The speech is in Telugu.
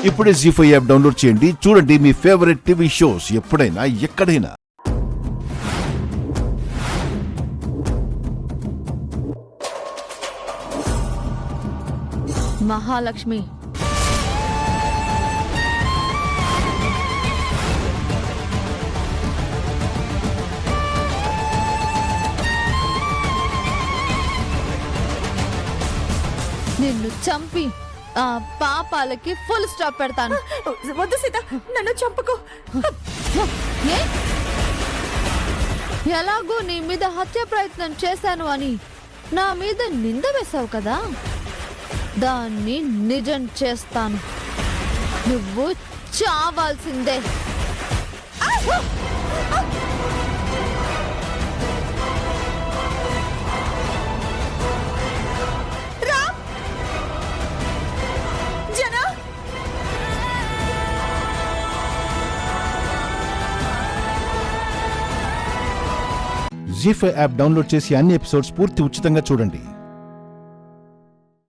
ఇప్పుడే జీ5 యాప్ డౌన్లోడ్ చేయండి. చూడండి మీ ఫేవరెట్ టీవీ షోస్ ఎప్పుడైనా ఎక్కడైనా. మహాలక్ష్మి, నిన్ను చంపి ఆ పాపాలకి ఫుల్ స్టాప్ పెడతాను. వద్దు సీత, నన్ను చంపకు. ఏ? ఎలాగో నీ మీద హత్య ప్రయత్నం చేశాను అని నా మీద నింద వేశావు కదా, దాన్ని నిజం చేస్తాను. నువ్వు చావాల్సిందే. జీ5 యాప్ డౌన్లోడ్ చేసి అన్ని ఎపిసోడ్స్ పూర్తి ఉచితంగా చూడండి.